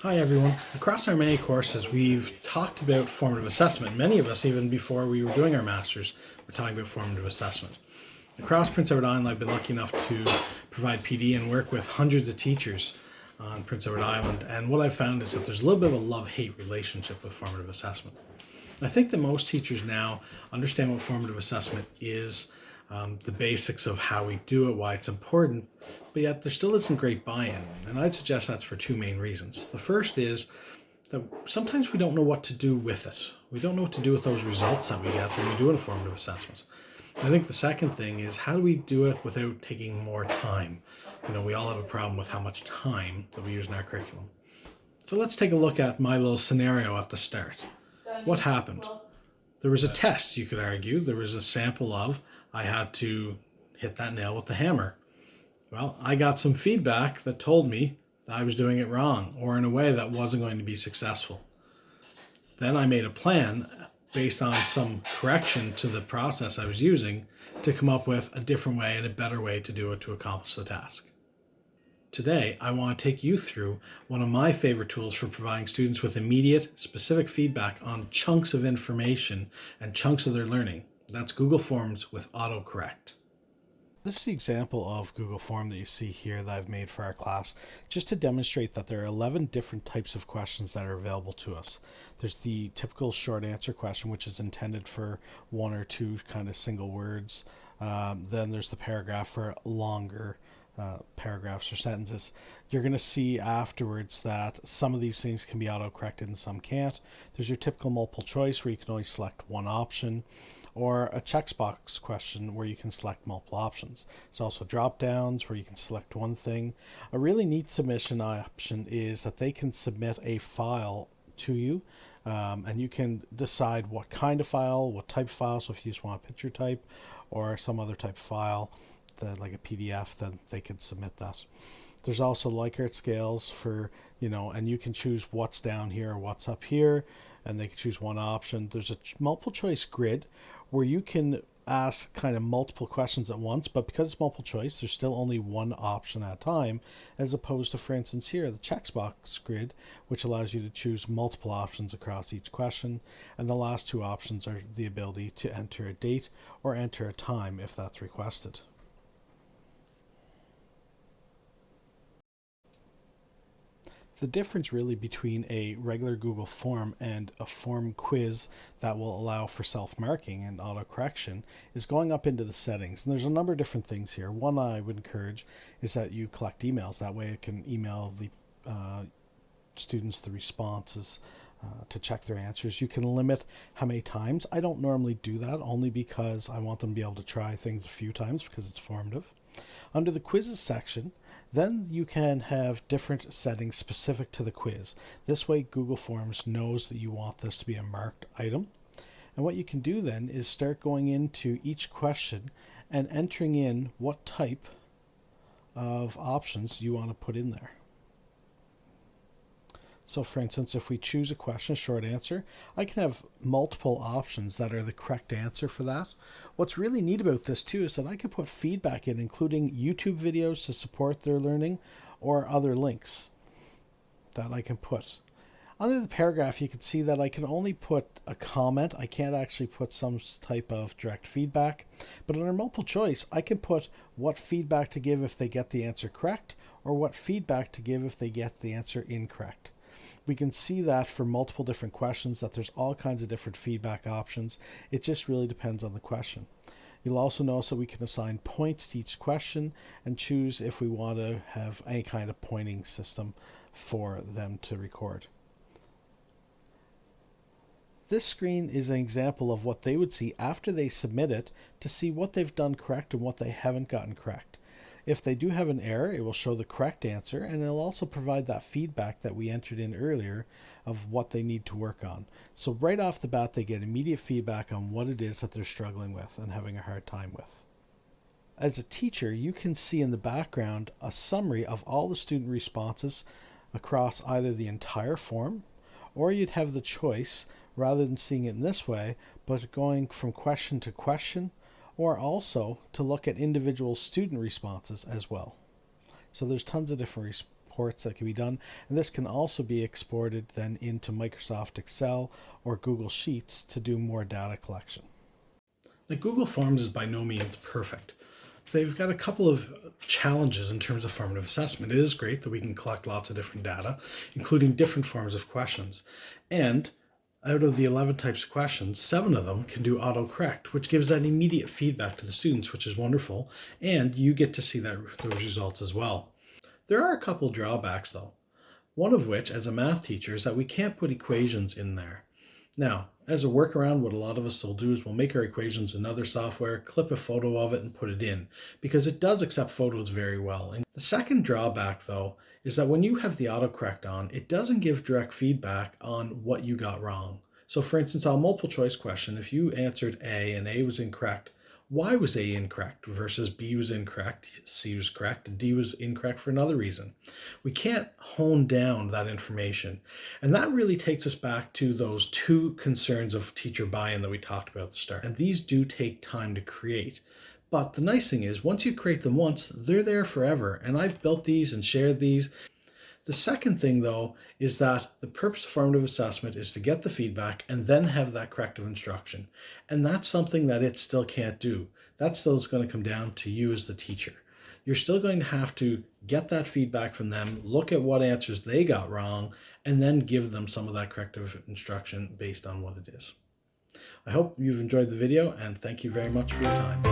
Hi everyone. Across our many courses, we've talked about formative assessment. Many of us, even before we were doing our masters, were talking about formative assessment. Across Prince Edward Island, I've been lucky enough to provide PD and work with hundreds of teachers on Prince Edward Island, and what I've found is that there's a little bit of a love-hate relationship with formative assessment. I think that most teachers now understand what formative assessment is, the basics of how we do it, why it's important, but yet there still isn't great buy-in. And I'd suggest that's for two main reasons. The first is that sometimes we don't know what to do with it. We don't know what to do with those results that we get when we do a formative assessment. I think the second thing is, how do we do it without taking more time? We all have a problem with how much time that we use in our curriculum. So let's take a look at my little scenario at the start. What happened? There was a test, you could argue. There was a sample of, I had to hit that nail with the hammer. Well, I got some feedback that told me that I was doing it wrong, or in a way that wasn't going to be successful. Then I made a plan based on some correction to the process I was using to come up with a different way and a better way to do it to accomplish the task. Today, I want to take you through one of my favorite tools for providing students with immediate, specific feedback on chunks of information and chunks of their learning. That's Google Forms with autocorrect. This is the example of Google Form that you see here that I've made for our class, just to demonstrate that there are 11 different types of questions that are available to us. There's the typical short answer question, which is intended for one or two kind of single words. Then there's the paragraph for longer paragraphs or sentences. You're going to see afterwards that some of these things can be auto-corrected and some can't. There's your typical multiple choice where you can only select one option, or a checkbox question where you can select multiple options. There's also drop downs where you can select one thing. A really neat submission option is that they can submit a file to you, and you can decide what kind of file, what type of file. So if you just want a picture type or some other type of file, like a PDF, then they can submit that. There's also Likert scales for, and you can choose what's down here or what's up here, and they can choose one option. There's a multiple choice grid where you can ask kind of multiple questions at once, but because it's multiple choice, there's still only one option at a time, as opposed to, for instance, here, the checkbox grid, which allows you to choose multiple options across each question. And the last two options are the ability to enter a date or enter a time if that's requested. The difference really between a regular Google form and a form quiz that will allow for self-marking and auto-correction is going up into the settings. And there's a number of different things here. One I would encourage is that you collect emails. That way it can email the students the responses to check their answers. You can limit how many times. I don't normally do that, only because I want them to be able to try things a few times because it's formative. Under the quizzes section, then you can have different settings specific to the quiz. This way Google Forms knows that you want this to be a marked item. And what you can do then is start going into each question and entering in what type of options you want to put in there. So for instance, if we choose a question, a short answer, I can have multiple options that are the correct answer for that. What's really neat about this too is that I can put feedback in, including YouTube videos to support their learning or other links that I can put. Under the paragraph, you can see that I can only put a comment. I can't actually put some type of direct feedback. But under multiple choice, I can put what feedback to give if they get the answer correct, or what feedback to give if they get the answer incorrect. We can see that for multiple different questions, that there's all kinds of different feedback options. It just really depends on the question. You'll also notice that we can assign points to each question and choose if we want to have any kind of pointing system for them to record. This screen is an example of what they would see after they submit it, to see what they've done correct and what they haven't gotten correct. If they do have an error, it will show the correct answer, and it'll also provide that feedback that we entered in earlier of what they need to work on. So right off the bat, they get immediate feedback on what it is that they're struggling with and having a hard time with. As a teacher, you can see in the background a summary of all the student responses across either the entire form, or you'd have the choice, rather than seeing it in this way, but going from question to question, or also to look at individual student responses as well. So there's tons of different reports that can be done, and this can also be exported then into Microsoft Excel or Google Sheets to do more data collection. Now, Google Forms is by no means perfect. They've got a couple of challenges in terms of formative assessment. It is great that we can collect lots of different data, including different forms of questions. And out of the 11 types of questions, 7 of them can do autocorrect, which gives that immediate feedback to the students, which is wonderful. And you get to see those results as well. There are a couple of drawbacks, though. One of which, as a math teacher, is that we can't put equations in there. Now, as a workaround, what a lot of us will do is we'll make our equations in other software, clip a photo of it, and put it in, because it does accept photos very well. And the second drawback, though, is that when you have the autocorrect on, it doesn't give direct feedback on what you got wrong. So for instance, on a multiple choice question, if you answered A and A was incorrect, why was A incorrect versus B was incorrect, C was correct, and D was incorrect for another reason? We can't hone down that information. And that really takes us back to those 2 concerns of teacher buy-in that we talked about at the start. And these do take time to create. But the nice thing is, once you create them once, they're there forever. And I've built these and shared these. The second thing, though, is that the purpose of formative assessment is to get the feedback and then have that corrective instruction. And that's something that it still can't do. That still is going to come down to you as the teacher. You're still going to have to get that feedback from them, look at what answers they got wrong, and then give them some of that corrective instruction based on what it is. I hope you've enjoyed the video, and thank you very much for your time.